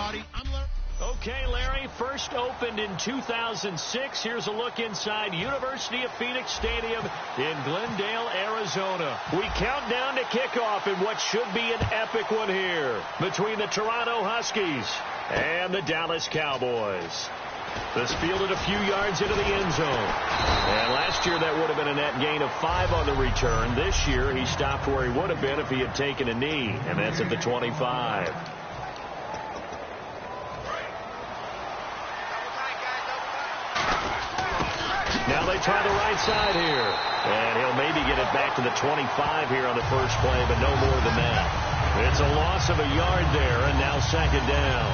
everybody. Okay, Larry, first opened in 2006. Here's a look inside University of Phoenix Stadium in Glendale, Arizona. We count down to kickoff in what should be an epic one here between the Toronto Huskies and the Dallas Cowboys. This fielded a few yards into the end zone. And last year that would have been a net gain of 5 on the return. This year he stopped where he would have been if he had taken a knee, and that's at the 25. Now they try the right side here. And he'll maybe get it back to the 25 here on the first play, but no more than that. It's a loss of a yard there, and now second down.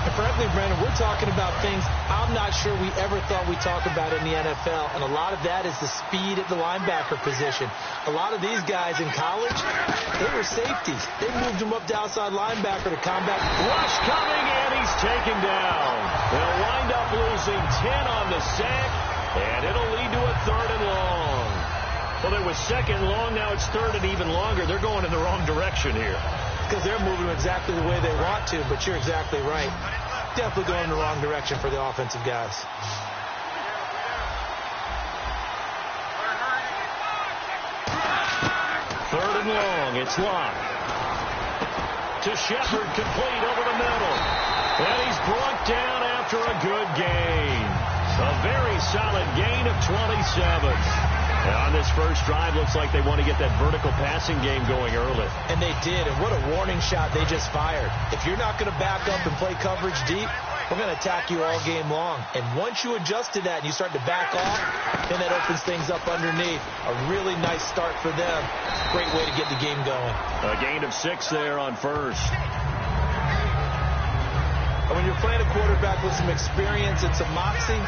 And frankly, Brandon, we're talking about things I'm not sure we ever thought we'd talk about in the NFL, and a lot of that is the speed at the linebacker position. A lot of these guys in college, they were safeties. They moved them up to outside linebacker to combat. Rush coming, and he's taken down. They'll wind up losing 10 on the sack, and it'll lead to a 3rd and long. Well, it was 2nd long, now it's 3rd and even longer. They're going in the wrong direction here. Because they're moving exactly the way they want to, but you're exactly right. Definitely going in the wrong direction for the offensive guys. Third and long, it's locked. To Shepard, complete over the middle. And he's brought down after a good gain. A very solid gain of 27. And on this first drive, looks like they want to get that vertical passing game going early. And they did, and what a warning shot they just fired. If you're not going to back up and play coverage deep, we're going to attack you all game long. And once you adjust to that and you start to back off, then that opens things up underneath. A really nice start for them. Great way to get the game going. A gain of 6 there on first. And when you're playing a quarterback with some experience and some moxie,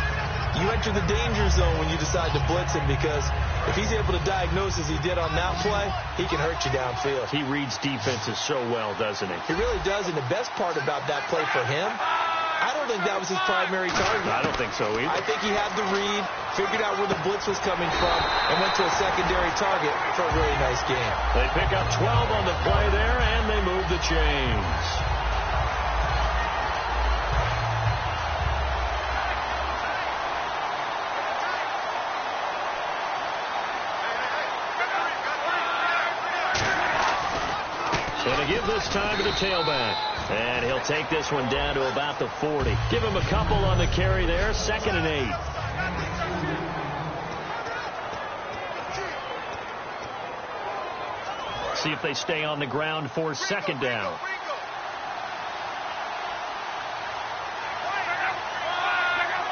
you enter the danger zone when you decide to blitz him, because if he's able to diagnose as he did on that play, he can hurt you downfield. He reads defenses so well, doesn't he? He really does, and the best part about that play for him, I don't think that was his primary target. I don't think so either. I think he had the read, figured out where the blitz was coming from, and went to a secondary target for a really nice game. They pick up 12 on the play there, and they move the chains. Going to give this time to the tailback. And he'll take this one down to about the 40. Give him a couple on the carry there. 2nd and 8. See if they stay on the ground for 2nd down.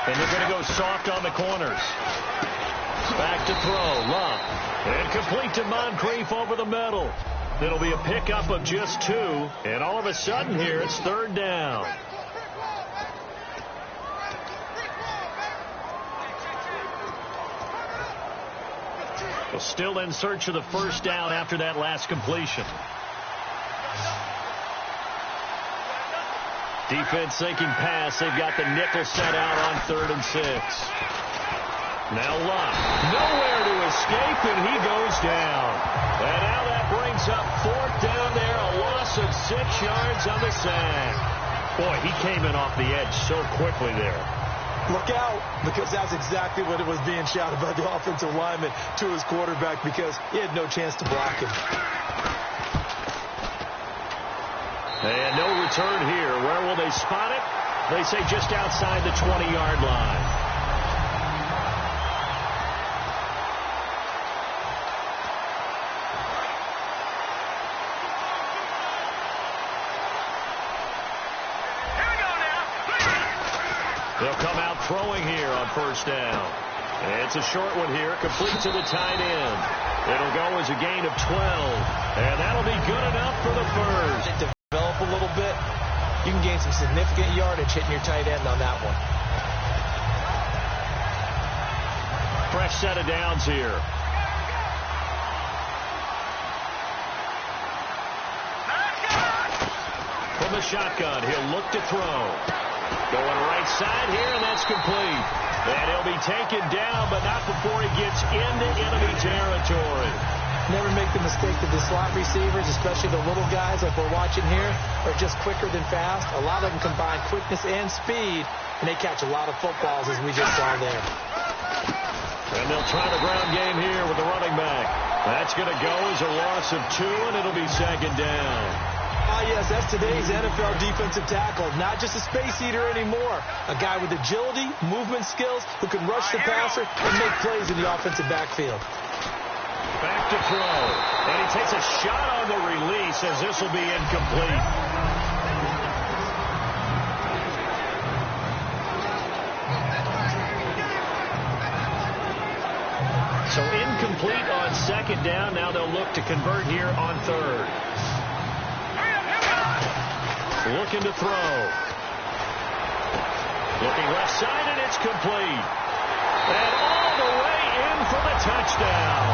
And they're going to go soft on the corners. Back to throw. Love. And complete to Moncrief over the middle. It'll be a pickup of just 2, and all of a sudden here it's 3rd down. Well, still in search of the first down after that last completion. Defense thinking pass. They've got the nickel set out on 3rd and 6. Now Love. Nowhere to escape, and he goes down. And now that brings up 4th down there. A loss of 6 yards on the sack. Boy, he came in off the edge so quickly there. Look out, because that's exactly what it was being shouted by the offensive lineman to his quarterback, because he had no chance to block him. And no return here. Where will they spot it? They say just outside the 20-yard line. They'll come out throwing here on 1st down. And it's a short one here, complete to the tight end. It'll go as a gain of 12. And that'll be good enough for the first. Develop a little bit. You can gain some significant yardage hitting your tight end on that one. Fresh set of downs here. From the shotgun, he'll look to throw. Going right side here, and that's complete. And he'll be taken down, but not before he gets into enemy territory. Never make the mistake that the slot receivers, especially the little guys like we're watching here, are just quicker than fast. A lot of them combine quickness and speed, and they catch a lot of footballs, as we just saw there. And they'll try the ground game here with the running back. That's going to go as a loss of 2, and it'll be second down. Ah, yes, that's today's NFL defensive tackle. Not just a space eater anymore. A guy with agility, movement skills, who can rush the passer and make plays in the offensive backfield. Back to throw. And he takes a shot on the release as this will be incomplete. So incomplete on second down. Now they'll look to convert here on third. Looking to throw. Looking left side, and it's complete. And all the way in for the touchdown.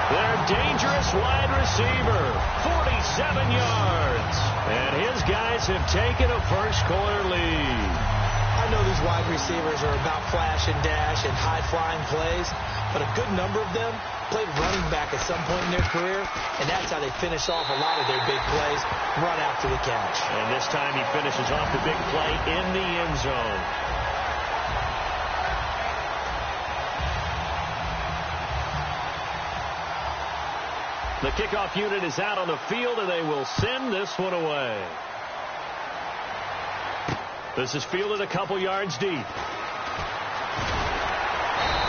Their dangerous wide receiver, 47 yards. And his guys have taken a first-quarter lead. I know these wide receivers are about flash and dash and high-flying plays, but a good number of them played running back at some point in their career, and that's how they finish off a lot of their big plays, run after the catch. And this time he finishes off the big play in the end zone. The kickoff unit is out on the field, and they will send this one away. This is fielded a couple yards deep.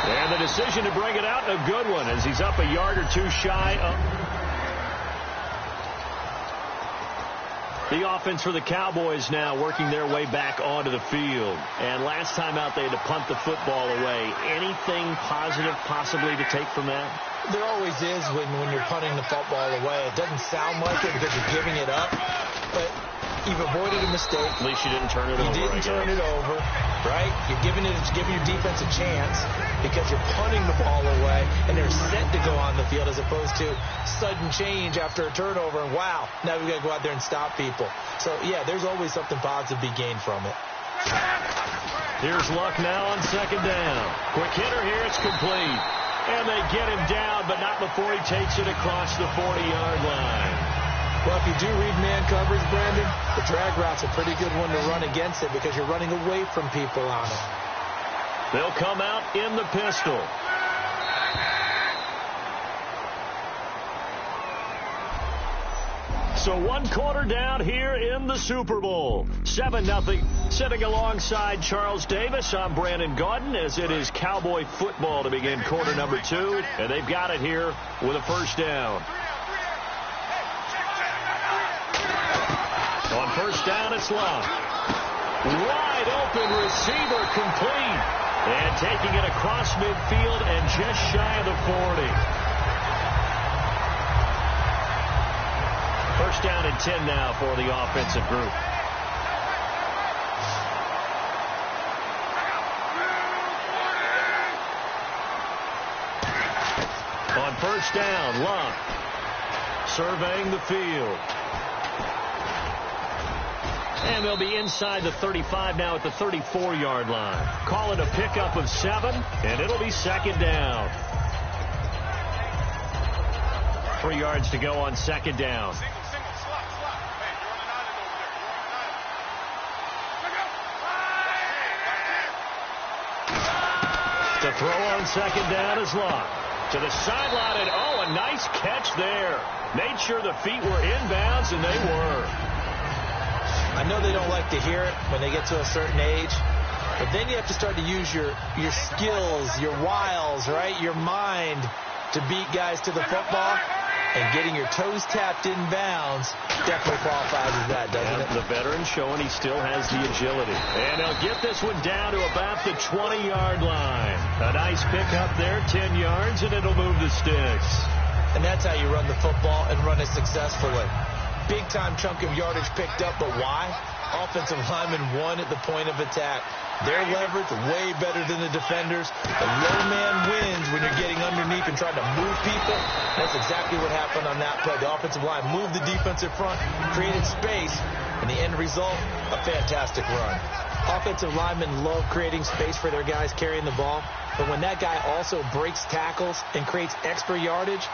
And the decision to bring it out, a good one, as he's up a yard or two shy of the offense for the Cowboys now working their way back onto the field. And last time out, they had to punt the football away. Anything positive possibly to take from that? There always is when you're punting the football away. It doesn't sound like it because you're giving it up, but you've avoided a mistake. At least you didn't turn it over. You didn't turn it over, right? You're giving your defense a chance because you're punting the ball away, and they're set to go on the field as opposed to sudden change after a turnover, and wow, now we've got to go out there and stop people. So, yeah, there's always something positive to be gained from it. Here's Luck now on second down. Quick hitter here, it's complete. And they get him down, but not before he takes it across the 40-yard line. Well, if you do read man coverage, Brandon, the drag route's a pretty good one to run against it because you're running away from people on it. They'll come out in the pistol. So 1 quarter down here in the Super Bowl. 7-0. Sitting alongside Charles Davis, I'm Brandon Gaudin, as it is Cowboy football to begin quarter number 2. And they've got it here with a first down. On first down, it's Luck. Wide open receiver, complete. And taking it across midfield and just shy of the 40. First down and 10 now for the offensive group. On first down, Luck surveying the field. And they'll be inside the 35 now at the 34-yard line. Call it a pickup of 7, and it'll be second down. 3 yards to go on second down. To throw on second down is Luck. To the sideline, and oh, a nice catch there. Made sure the feet were inbounds, and they were. I know they don't like to hear it when they get to a certain age, but then you have to start to use your skills, your wiles, right, your mind to beat guys to the football. And getting your toes tapped in bounds definitely qualifies as that, doesn't it? The veteran showing he still has the agility. And they'll get this one down to about the 20-yard line. A nice pickup there, 10 yards, and it'll move the sticks. And that's how you run the football and run it successfully. Big-time chunk of yardage picked up, but why? Offensive lineman won at the point of attack. Their leverage way better than the defenders. The low man wins when you're getting underneath and trying to move people. That's exactly what happened on that play. The offensive line moved the defensive front, created space, and the end result, a fantastic run. Offensive linemen love creating space for their guys carrying the ball, but when that guy also breaks tackles and creates extra yardage,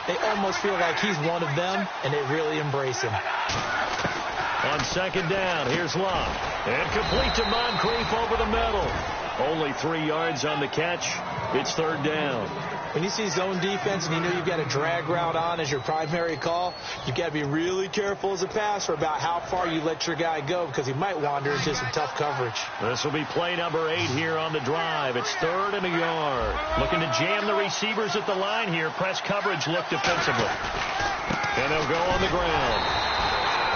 they almost feel like he's one of them, and they really embrace him. On second down, here's Love. And complete to Moncrief over the middle. Only 3 yards on the catch. It's third down. When you see zone defense and you know you've got a drag route on as your primary call, you've got to be really careful as a passer about how far you let your guy go because he might wander into some tough coverage. This will be play number 8 here on the drive. It's 3rd and a yard. Looking to jam the receivers at the line here. Press coverage look defensively. And they'll go on the ground.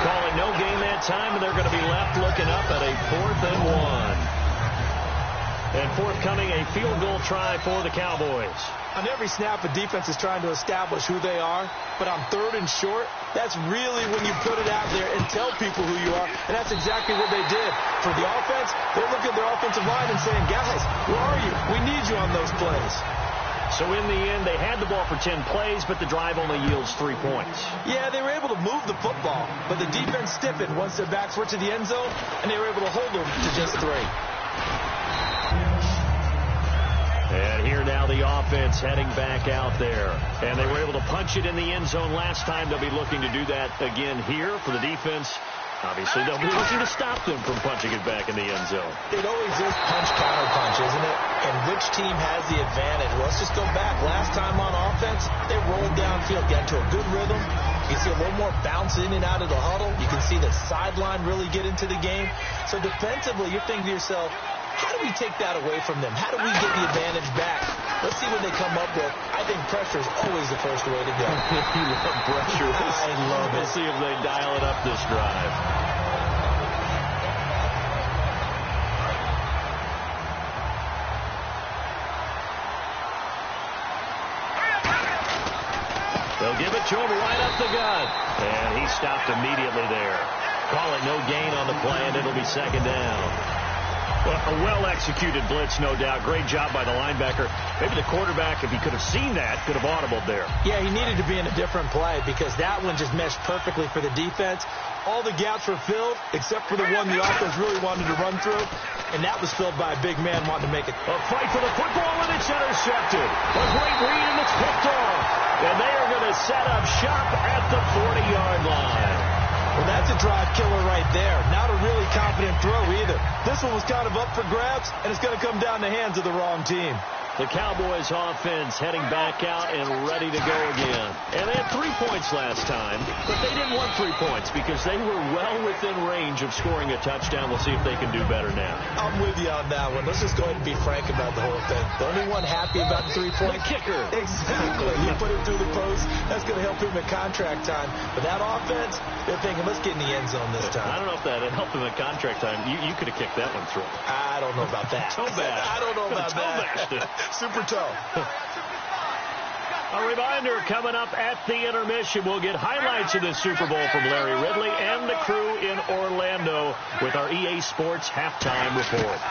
Calling no gain that time, and they're going to be left looking up at a 4th and 1. And forthcoming, a field goal try for the Cowboys. On every snap, a defense is trying to establish who they are. But on 3rd and short, that's really when you put it out there and tell people who you are. And that's exactly what they did. For the offense, they're looking at their offensive line and saying, guys, where are you? We need you on those plays. So in the end, they had the ball for 10 plays, but the drive only yields 3 points. Yeah, they were able to move the football, but the defense stiffened once their backs were to the end zone, and they were able to hold them to just 3. And here now the offense heading back out there. And they were able to punch it in the end zone last time. They'll be looking to do that again here for the defense. Obviously, they'll be looking to stop them from punching it back in the end zone. It always is punch-counter-punch, isn't it? And which team has the advantage? Well, let's just go back. Last time on offense, they rolled downfield, got into a good rhythm. You see a little more bounce in and out of the huddle. You can see the sideline really get into the game. So defensively, you're thinking to yourself, how do we take that away from them? How do we get the advantage back? Let's see what they come up with. I think pressure is always the first way to go. You love pressure. I love it. We'll see if they dial it up this drive. They'll give it to him right up the gut. And he stopped immediately there. Call it no gain on the play, and it'll be second down. Well, a well-executed blitz, no doubt. Great job by the linebacker. Maybe the quarterback, if he could have seen that, could have audibled there. Yeah, he needed to be in a different play because that one just meshed perfectly for the defense. All the gaps were filled except for the one the offense really wanted to run through, and that was filled by a big man wanting to make it. A fight for the football, and it's intercepted. A great read, and it's picked off. And they are going to set up shop at the 40-yard line. Well, that's a drive killer right there. Not a really confident throw either. This one was kind of up for grabs, and it's going to come down the hands of the wrong team. The Cowboys offense heading back out and ready to go again. And they had 3 points last time, but they didn't want 3 points because they were well within range of scoring a touchdown. We'll see if they can do better now. I'm with you on that one. Let's just go ahead and be frank about the whole thing. The only one happy about the 3 points? The kicker. Exactly. He put it through the post. That's going to help him at contract time. But that offense, they're thinking, let's get in the end zone this time. I don't know if that helped him at contract time. You could have kicked that one through. I don't know about that. Toe bash. I don't know about that. Super toe. A reminder, coming up at the intermission, we'll get highlights of the Super Bowl from Larry Ridley and the crew in Orlando with our EA Sports halftime report.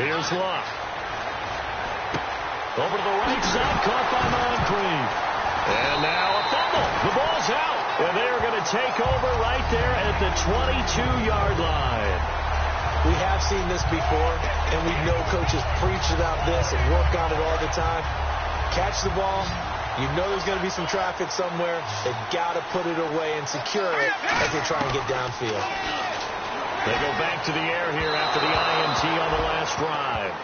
Here's Love. Over to the right side, caught by Moncrief. And now a fumble. The ball's out. And they are going to take over right there at the 22-yard line. We have seen this before, and we know coaches preach about this and work on it all the time. Catch the ball. You know there's going to be some traffic somewhere. They've got to put it away and secure it as they try and get downfield. They go back to the air here after the INT on the last drive.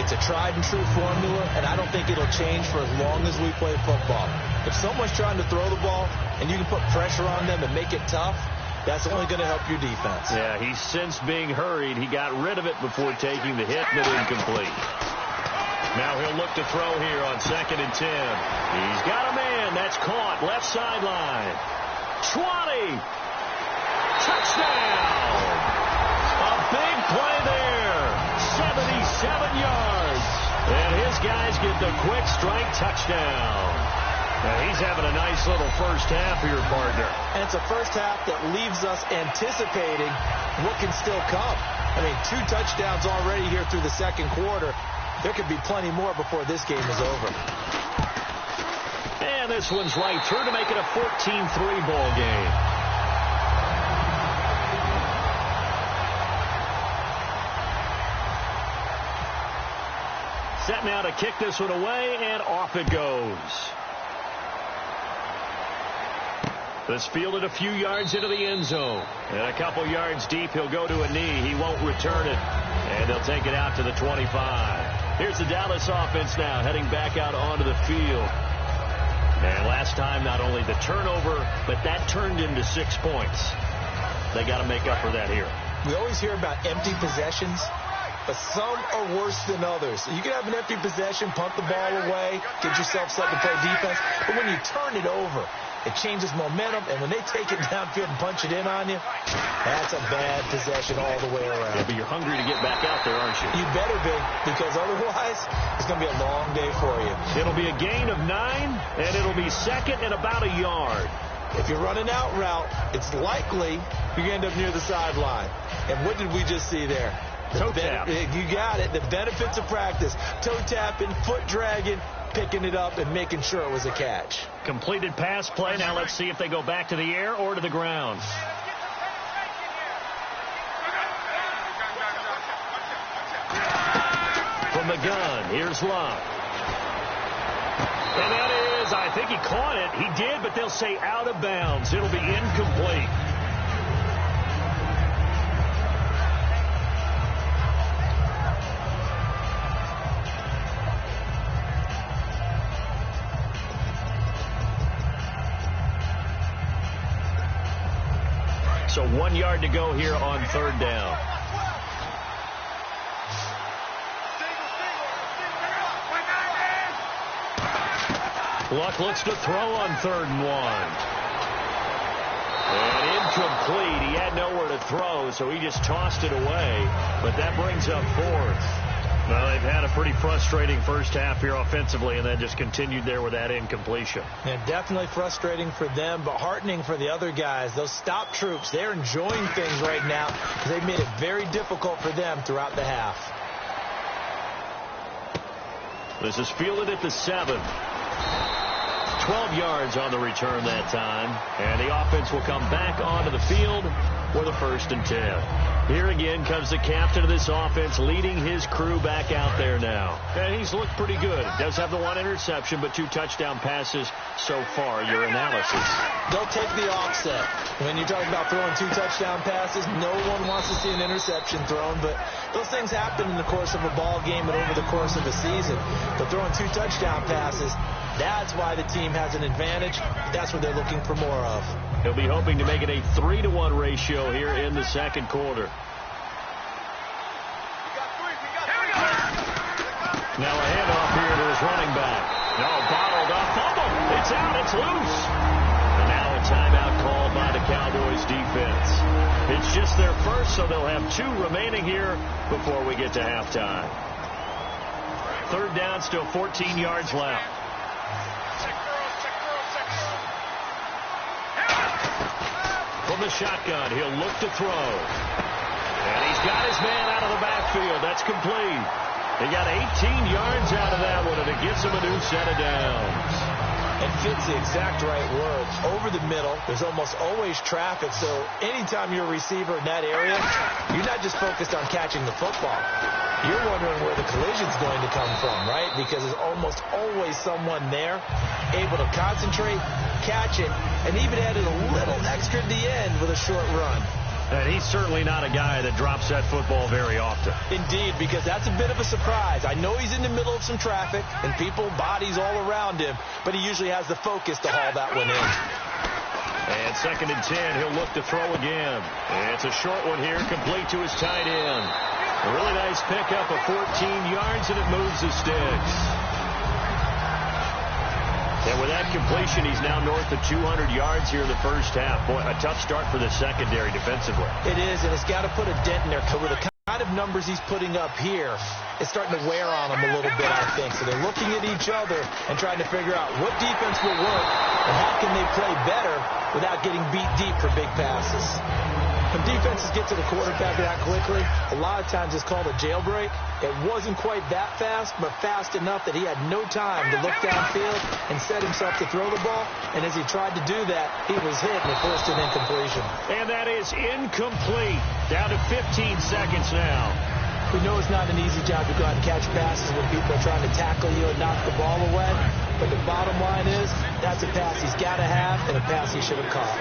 It's a tried-and-true formula, and I don't think it'll change for as long as we play football. If someone's trying to throw the ball and you can put pressure on them and make it tough, that's only going to help your defense. Yeah, he's since being hurried. He got rid of it before taking the hit, but incomplete. Now he'll look to throw here on 2nd and 10. He's got a man. That's caught. Left sideline. 20. Touchdown. A big play there. 77 yards. And his guys get the quick strike touchdown. Now he's having a nice little first half here, partner. And it's a first half that leaves us anticipating what can still come. I mean, 2 touchdowns already here through the second quarter. There could be plenty more before this game is over. And this one's right through to make it a 14-3 ball game. Set now to kick this one away, and off it goes. This fielded a few yards into the end zone. And a couple yards deep, he'll go to a knee. He won't return it. And they'll take it out to the 25. Here's the Dallas offense now heading back out onto the field. And last time, not only the turnover, but that turned into 6 points. They got to make up for that here. We always hear about empty possessions, but some are worse than others. You can have an empty possession, punt the ball away, get yourself set to play defense, but when you turn it over, it changes momentum, and when they take it downfield and punch it in on you, that's a bad possession all the way around. Yeah, but you're hungry to get back out there, aren't you? You better be, because otherwise, it's going to be a long day for you. It'll be a gain of 9, and it'll be second and about a yard. If you're running out route, it's likely you're going to end up near the sideline. And what did we just see there? Toe tap. You got it. The benefits of practice. Toe tapping, foot dragging, picking it up, and making sure it was a catch. Completed pass play. Now let's see if they go back to the air or to the ground. From the gun, here's Love. And that is, I think he caught it. He did, but they'll say out of bounds. It'll be incomplete. So 1 yard to go here on third down. Luck looks to throw on 3rd and 1. And incomplete. He had nowhere to throw, so he just tossed it away. But that brings up 4th. Well, they've had a pretty frustrating first half here offensively, and then just continued there with that incompletion. Yeah, definitely frustrating for them, but heartening for the other guys. Those stop troops, they're enjoying things right now because they've made it very difficult for them throughout the half. This is fielded at the 7. 12 yards on the return that time. And the offense will come back onto the field for the 1st and 10. Here again comes the captain of this offense leading his crew back out there now. And he's looked pretty good. Does have the 1 interception, but 2 touchdown passes so far. Your analysis. They'll take the offset. When you talk about throwing 2 touchdown passes, no one wants to see an interception thrown, but those things happen in the course of a ball game and over the course of a season. But throwing 2 touchdown passes, that's why the team has an advantage. That's what they're looking for more of. He'll be hoping to make it a 3-to-1 ratio here in the second quarter. Now a handoff here to his running back. No, bottled up. Fumble. It's out. It's loose. And now a timeout called by the Cowboys defense. It's just their first, so they'll have 2 remaining here before we get to halftime. 3rd down, still 14 yards left. From the shotgun, he'll look to throw. And he's got his man out of the backfield. That's complete. He got 18 yards out of that one, and it gives him a new set of downs. And fits the exact right word. Over the middle, there's almost always traffic, so anytime you're a receiver in that area, you're not just focused on catching the football. You're wondering where the collision's going to come from, right? Because there's almost always someone there able to concentrate, catch it, and even added a little extra at the end with a short run. And he's certainly not a guy that drops that football very often. Indeed, because that's a bit of a surprise. I know he's in the middle of some traffic and people, bodies all around him, but he usually has the focus to haul that one in. And 2nd and 10, he'll look to throw again. And it's a short one here, complete to his tight end. A really nice pickup of 14 yards, and it moves the sticks. And with that completion, he's now north of 200 yards here in the first half. Boy, a tough start for the secondary defensively. It is, and it's got to put a dent in there. With the kind of numbers he's putting up here, it's starting to wear on them a little bit, I think. So they're looking at each other and trying to figure out what defense will work and how can they play better without getting beat deep for big passes. When defenses get to the quarterback that quickly, a lot of times it's called a jailbreak. It wasn't quite that fast, but fast enough that he had no time to look downfield and set himself to throw the ball. And as he tried to do that, he was hit and it forced an incompletion. And that is incomplete. Down to 15 seconds now. We know it's not an easy job to go out and catch passes when people are trying to tackle you and knock the ball away. But the bottom line is, that's a pass he's got to have and a pass he should have caught.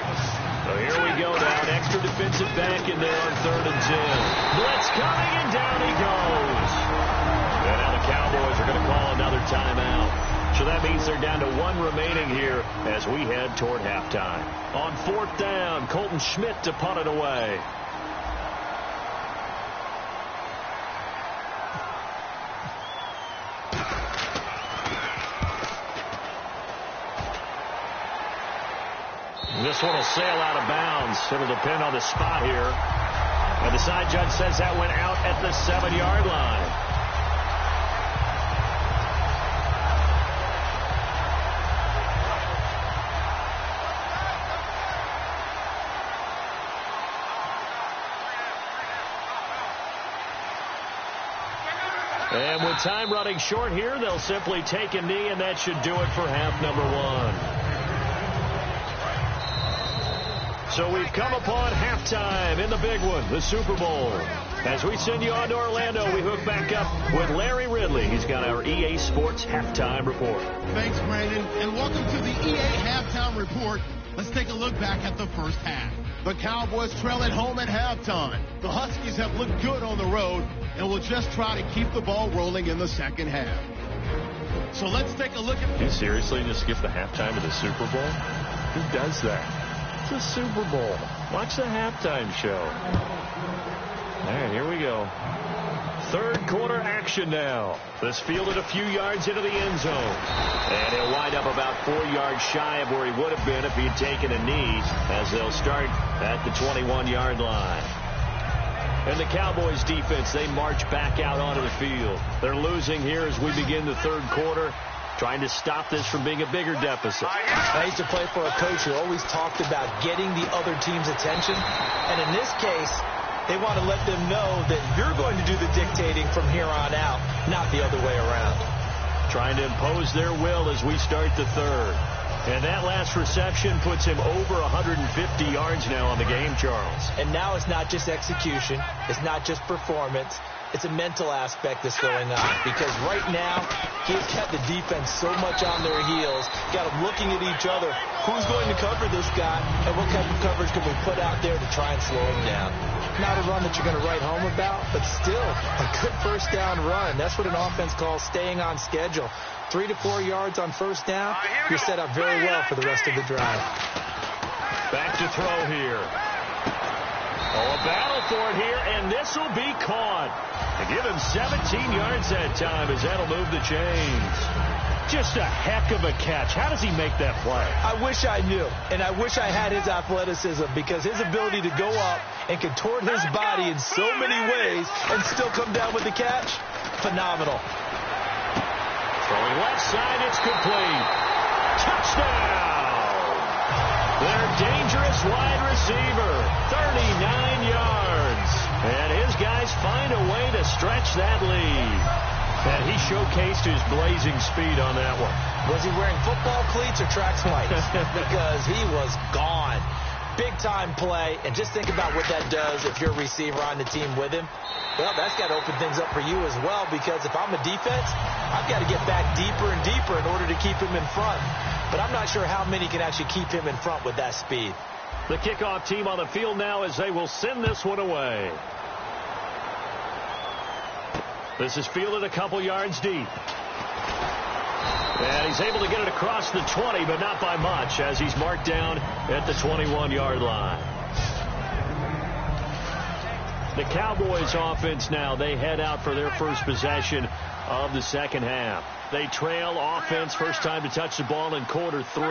So here we go now. An extra defensive back in there on 3rd and 10. Blitz coming, and down he goes. And now the Cowboys are going to call another timeout. So that means they're down to 1 remaining here as we head toward halftime. On 4th down, Colton Schmidt to punt it away. This one will sail out of bounds. It'll depend on the spot here. And the side judge says that went out at the 7-yard line. And with time running short here, they'll simply take a knee, and that should do it for half number 1. So we've come upon halftime in the big one, the Super Bowl. As we send you on to Orlando, we hook back up with Larry Ridley. He's got our EA Sports Halftime Report. Thanks, Brandon, and welcome to the EA Halftime Report. Let's take a look back at the first half. The Cowboys trail at home at halftime. The Huskies have looked good on the road and will just try to keep the ball rolling in the second half. So let's take a look at... You seriously just skip the halftime of the Super Bowl? Who does that? The Super Bowl. Watch the halftime show. All right, here we go. 3rd quarter action now. This fielded a few yards into the end zone. And he'll wind up about 4 yards shy of where he would have been if he had taken a knee, as they'll start at the 21-yard line. And the Cowboys defense, they march back out onto the field. They're losing here as we begin the 3rd quarter, trying to stop this from being a bigger deficit. I used to play for a coach who always talked about getting the other team's attention. And in this case, they want to let them know that you're going to do the dictating from here on out, not the other way around. Trying to impose their will as we start the 3rd. And that last reception puts him over 150 yards now on the game, Charles. And now it's not just execution. It's not just performance. It's a mental aspect that's going on, because right now he's got the defense so much on their heels, got them looking at each other. Who's going to cover this guy, and what kind of coverage can we put out there to try and slow him down? Not a run that you're going to write home about, but still a good 1st down run. That's what an offense calls staying on schedule. 3 to 4 yards on 1st down, you're set up very well for the rest of the drive. Back to throw here. Oh, a battle for it here, and this will be caught. They give him 17 yards that time as that'll move the chains. Just a heck of a catch. How does he make that play? I wish I knew, and I wish I had his athleticism, because his ability to go up and contort his body in so many ways and still come down with the catch, phenomenal. Throwing left side, it's complete. Touchdown! Their dangerous wide receiver, 39 yards. And his guys find a way to stretch that lead. And he showcased his blazing speed on that one. Was he wearing football cleats or track spikes? Because he was gone. Big-time play. And just think about what that does if you're a receiver on the team with him. Well, that's got to open things up for you as well, because if I'm a defense, I've got to get back deeper and deeper in order to keep him in front. But I'm not sure how many can actually keep him in front with that speed. The kickoff team on the field now as they will send this one away. This is fielded a couple yards deep. And he's able to get it across the 20, but not by much, as he's marked down at the 21-yard line. The Cowboys offense now, they head out for their first possession of the second half. They trail offense, first time to touch the ball in quarter 3,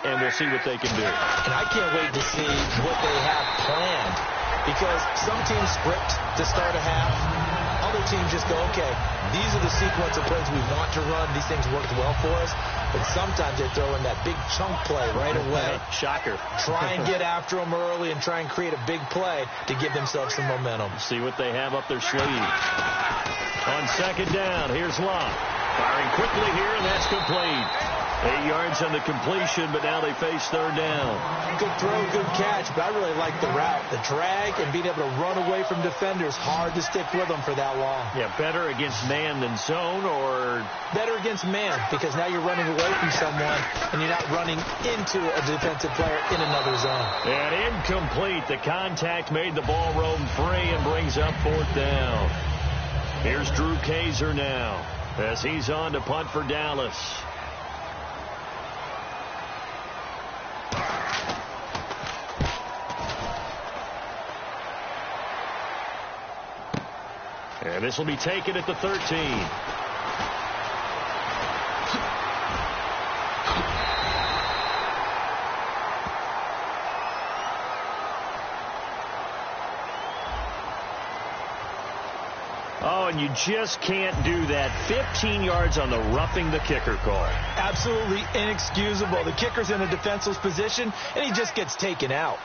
and we'll see what they can do. And I can't wait to see what they have planned, because some teams script to start a half. Other teams just go, okay, these are the sequence of plays we want to run. These things worked well for us. But sometimes they throw in that big chunk play right away. Shocker. Try and get after them early and try and create a big play to give themselves some momentum. See what they have up their sleeve. On second down, here's Love. Firing quickly here, and that's complete. 8 yards on the completion, but now they face third down. Good throw, good catch, but I really like the route. The drag and being able to run away from defenders, hard to stick with them for that long. Yeah, better against man than zone, or? Better against man, because now you're running away from someone and you're not running into a defensive player in another zone. And incomplete. The contact made the ball roam free and brings up fourth down. Here's Drew Kaiser now as he's on to punt for Dallas. And this will be taken at the 13. Oh, and you just can't do that. 15 yards on the roughing the kicker call. Absolutely inexcusable. The kicker's in a defenseless position, and he just gets taken out.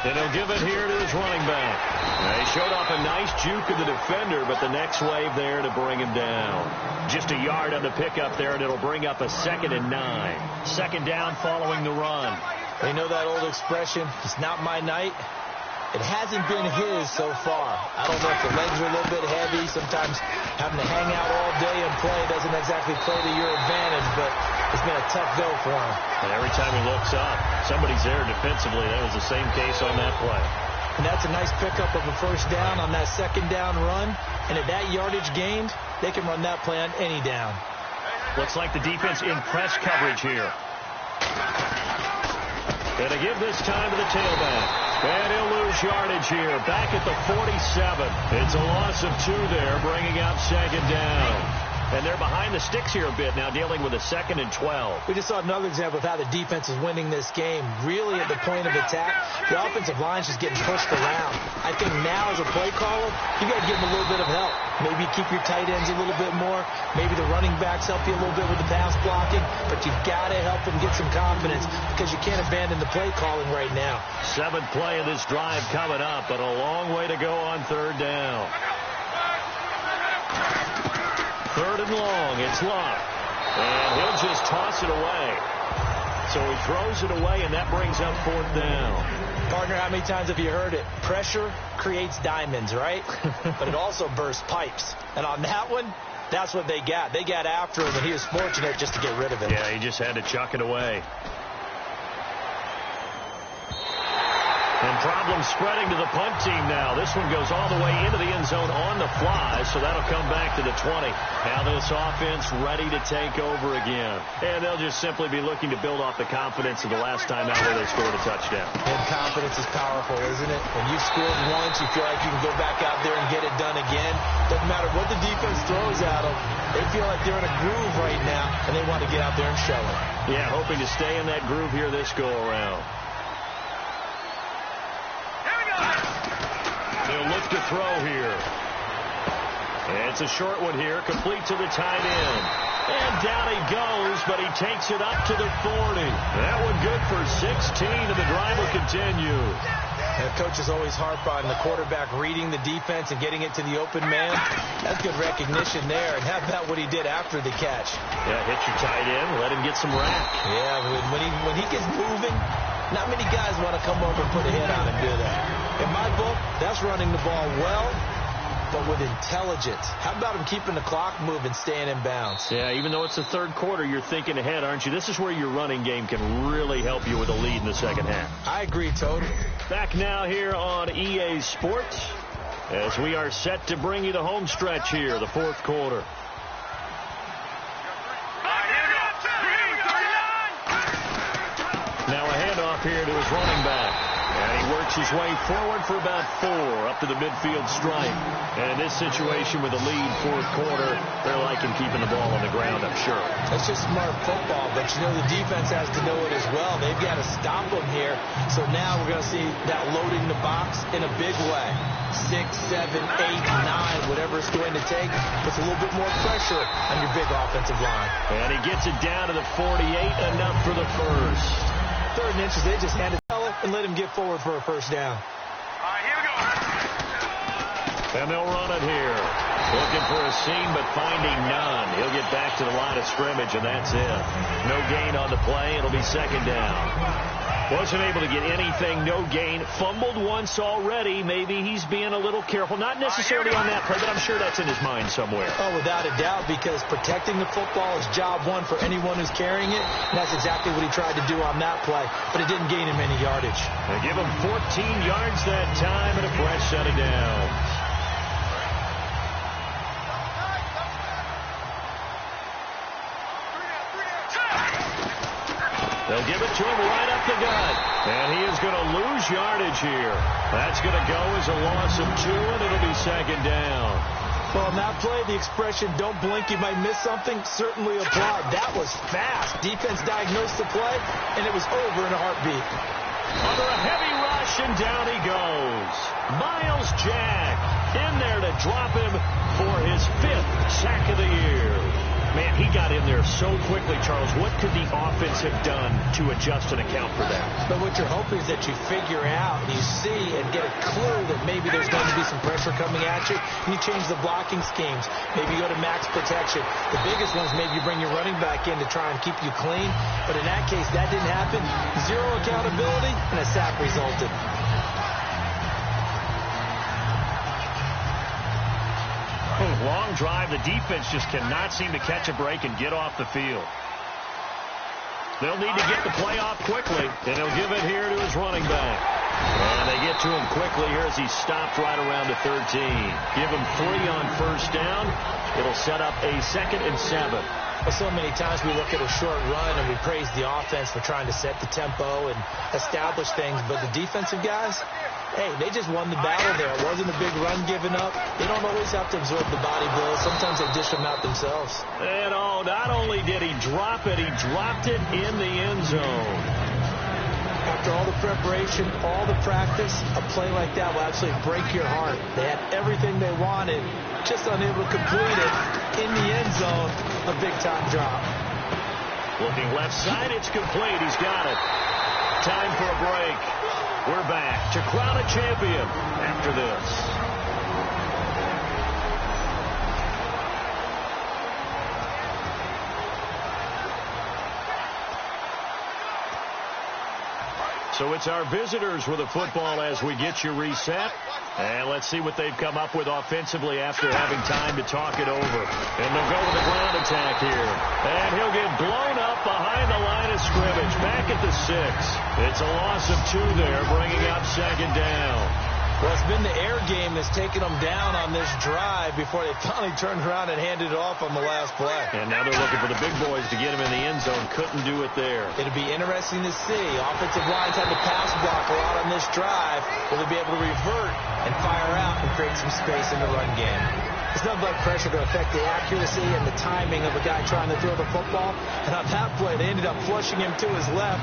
And he'll give it here to his running back. Now, he showed off a nice juke of the defender, but the next wave there to bring him down. Just a yard on the pickup there, and it'll bring up a 2nd and 9. Second down following the run. You know that old expression, it's not my night? It hasn't been his so far. I don't know if the legs are a little bit heavy. Sometimes having to hang out all day and play doesn't exactly play to your advantage, but it's been a tough go for him. And every time he looks up, somebody's there defensively. That was the same case on that play. And that's a nice pickup of a first down on that second down run. And at that yardage gained, they can run that play on any down. Looks like the defense in press coverage here. Going to give this time to the tailback. And he'll lose yardage here. Back at the 47. It's a loss of 2 there, bringing up second down. And they're behind the sticks here a bit now, dealing with a 2nd and 12. We just saw another example of how the defense is winning this game. Really at the point of attack, the offensive line's just getting pushed around. I think now as a play caller, you got to give them a little bit of help. Maybe keep your tight ends a little bit more. Maybe the running backs help you a little bit with the pass blocking. But you've got to help them get some confidence because you can't abandon the play calling right now. 7th play of this drive coming up, but a long way to go on third down. 3rd and long. It's Luck. And he'll just toss it away. So he throws it away, and that brings up 4th down. Partner, how many times have you heard it? Pressure creates diamonds, right? But it also bursts pipes. And on that one, that's what they got. They got after him, and he was fortunate just to get rid of it. Yeah, he just had to chuck it away. And problems spreading to the punt team now. This one goes all the way into the end zone on the fly, so that'll come back to the 20. Now this offense ready to take over again. And they'll just simply be looking to build off the confidence of the last time out where they scored a touchdown. And confidence is powerful, isn't it? When you've scored once, you feel like you can go back out there and get it done again. Doesn't matter what the defense throws at them. They feel like they're in a groove right now, and they want to get out there and show it. Yeah, hoping to stay in that groove here this go-around. They'll look to throw here. And it's a short one here, complete to the tight end. And down he goes, but he takes it up to the 40. That one good for 16, and the drive will continue. And coaches always harp on the quarterback reading the defense and getting it to the open man. That's good recognition there. And how about what he did after the catch? Yeah, hit your tight end, let him get some rack. Yeah, when he gets moving, not many guys want to come over and put a hit on him, do they? In my book, that's running the ball well, but with intelligence. How about him keeping the clock moving, staying in bounds? Yeah, even though it's the 3rd quarter, you're thinking ahead, aren't you? This is where your running game can really help you with a lead in the second half. I agree, totally. Back now here on EA Sports as we are set to bring you the home stretch here, the 4th quarter. Now a handoff here to his running back. And he works his way forward for about 4 up to the midfield stripe. And in this situation with a lead 4th quarter, they're liking keeping the ball on the ground, I'm sure. That's just smart football, but you know the defense has to know it as well. They've got to stop them here. So now we're going to see that loading the box in a big way. 6, 7, 8, 9, whatever it's going to take. Puts a little bit more pressure on your big offensive line. And he gets it down to the 48, enough for the first. 3rd and inches, they just hand it and let him get forward for a first down. All right, here we go. And they'll run it here. Looking for a seam, but finding none. He'll get back to the line of scrimmage, and that's it. No gain on the play. It'll be second down. Wasn't able to get anything, no gain. Fumbled once already. Maybe he's being a little careful. Not necessarily on that play, but I'm sure that's in his mind somewhere. Oh, without a doubt, because protecting the football is job one for anyone who's carrying it. And that's exactly what he tried to do on that play, but it didn't gain him any yardage. They give him 14 yards that time and a fresh set of downs. They'll give it to him right up the gut. And he is going to lose yardage here. That's going to go as a loss of 2, and it'll be second down. Well, on that play, the expression, don't blink, you might miss something, certainly applied. That was fast. Defense diagnosed the play, and it was over in a heartbeat. Under a heavy rush, and down he goes. Miles Jack in there to drop him for his 5th sack of the year. Man, he got in there so quickly, Charles. What could the offense have done to adjust and account for that? But what you're hoping is that you figure out, and you see and get a clue that maybe there's going to be some pressure coming at you, and you change the blocking schemes. Maybe you go to max protection. The biggest one is maybe you bring your running back in to try and keep you clean. But in that case, that didn't happen. 0 accountability, and a sack resulted. Long drive. The defense just cannot seem to catch a break and get off the field. They'll need to get the play off quickly, and he'll give it here to his running back. And they get to him quickly here as he stopped right around the 13. Give him 3 on first down. It'll set up a 2nd and 7. Well, so many times we look at a short run and we praise the offense for trying to set the tempo and establish things, but the defensive guys, hey, they just won the battle there. It wasn't a big run given up. They don't always have to absorb the body blows. Sometimes they dish them out themselves. And not only did he drop it, he dropped it in the end zone. After all the preparation, all the practice, a play like that will absolutely break your heart. They had everything they wanted, just unable to complete it. In the end zone, a big-time drop. Looking left side, it's complete. He's got it. Time for a break. We're back to crown a champion after this. So it's our visitors with the football as we get you reset. And let's see what they've come up with offensively after having time to talk it over. And they'll go with a ground attack here. And he'll get blown up behind the line of scrimmage. Back at the 6. It's a loss of 2 there, bringing up second down. Well, it's been the air game that's taken them down on this drive before they finally turned around and handed it off on the last play. And now they're looking for the big boys to get him in the end zone. Couldn't do it there. It'll be interesting to see. Offensive lines had to pass block a lot on this drive. Will they be able to revert and fire out and create some space in the run game? It's nothing like pressure to affect the accuracy and the timing of a guy trying to throw the football. And on that play, they ended up flushing him to his left.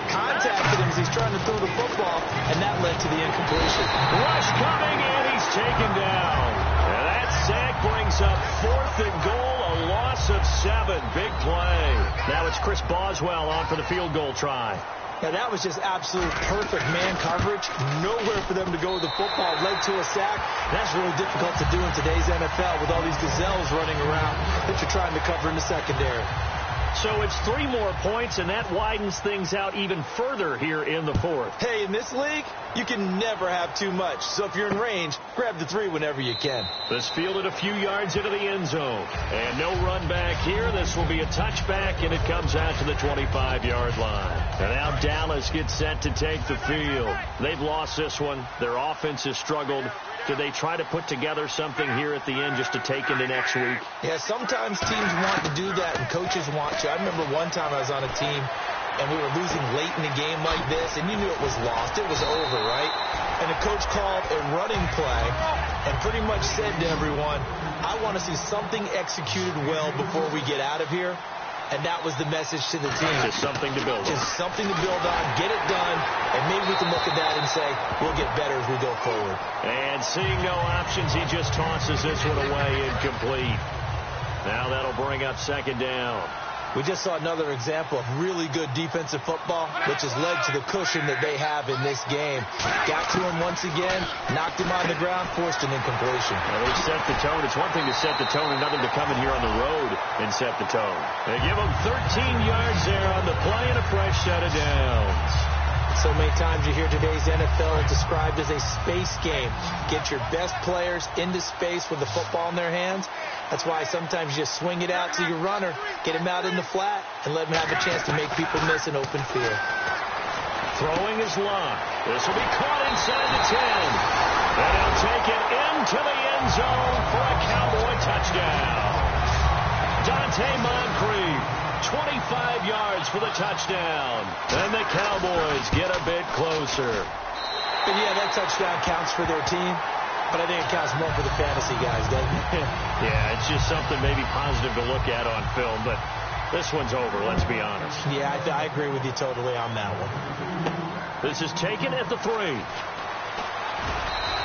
Contacted him as he's trying to throw the football, and that led to the incompletion. Rush coming, and he's taken down. And that sack brings up 4th and goal, a loss of 7. Big play. Now it's Chris Boswell on for the field goal try. Now, that was just absolute perfect man coverage. Nowhere for them to go with the football. Led to a sack. That's really difficult to do in today's NFL with all these gazelles running around that you're trying to cover in the secondary. So it's 3 more points, and that widens things out even further here in the 4th. Hey, in this league, you can never have too much. So if you're in range, grab the 3 whenever you can. This fielded a few yards into the end zone. And no run back here. This will be a touchback, and it comes out to the 25-yard line. And now Dallas gets set to take the field. They've lost this one. Their offense has struggled. Do they try to put together something here at the end just to take into next week? Yeah, sometimes teams want to do that and coaches want to. I remember one time I was on a team and we were losing late in the game like this, and you knew it was lost. It was over, right? And the coach called a running play and pretty much said to everyone, I want to see something executed well before we get out of here. And that was the message to the team. Just something to build on. Just something to build on, get it done, and maybe we can look at that and say, we'll get better as we go forward. And seeing no options, he just tosses this one away incomplete. Now that'll bring up second down. We just saw another example of really good defensive football, which has led to the cushion that they have in this game. Got to him once again, knocked him on the ground, forced an incompletion. Well, they set the tone. It's one thing to set the tone, another to come in here on the road and set the tone. They give him 13 yards there on the play and a fresh set of downs. So many times you hear today's NFL described as a space game. Get your best players into space with the football in their hands. That's why sometimes you just swing it out to your runner, get him out in the flat, and let him have a chance to make people miss an open field. Throwing his line. This will be caught inside the 10. And he'll take it into the end zone for a Cowboy touchdown. Dante Moncrief, 25 yards for the touchdown. And the Cowboys get a bit closer. But yeah, that touchdown counts for their team. But I think it counts more for the fantasy guys, doesn't it? Yeah, it's just something maybe positive to look at on film, but this one's over, let's be honest. Yeah, I agree with you totally on that one. This is taken at the 3.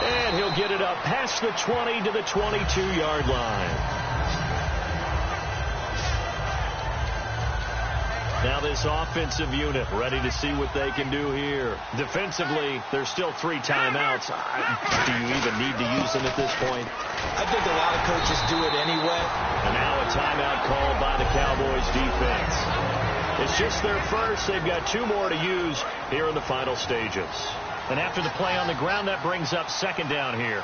And he'll get it up past the 20 to the 22-yard line. Now this offensive unit ready to see what they can do here. Defensively, there's still 3 timeouts. Do you even need to use them at this point? I think a lot of coaches do it anyway. And now a timeout called by the Cowboys defense. It's just their first. They've got 2 more to use here in the final stages. And after the play on the ground, that brings up second down here.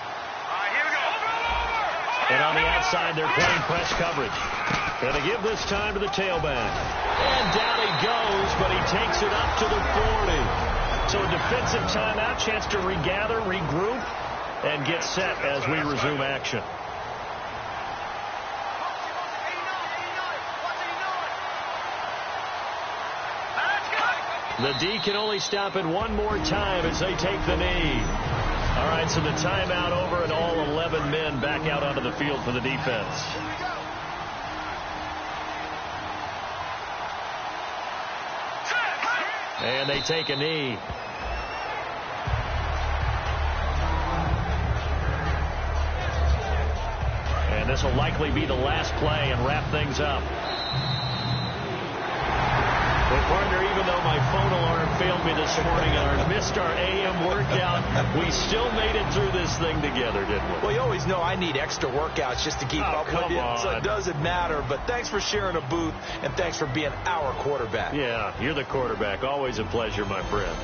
And on the outside, they're playing press coverage. Going to give this time to the tailback. And down he goes, but he takes it up to the 40. So a defensive timeout, chance to regather, regroup, and get set as we resume action. The D can only stop it one more time as they take the knee. All right, so the timeout over and all 11 men back out onto the field for the defense. And they take a knee. And this will likely be the last play and wrap things up. Well, partner, even though my phone alarm failed me this morning and I missed our AM workout, we still made it through this thing together, didn't we? Well, you always know I need extra workouts just to keep up with you, so it doesn't matter. But thanks for sharing a booth, and thanks for being our quarterback. Yeah, you're the quarterback. Always a pleasure, my friend.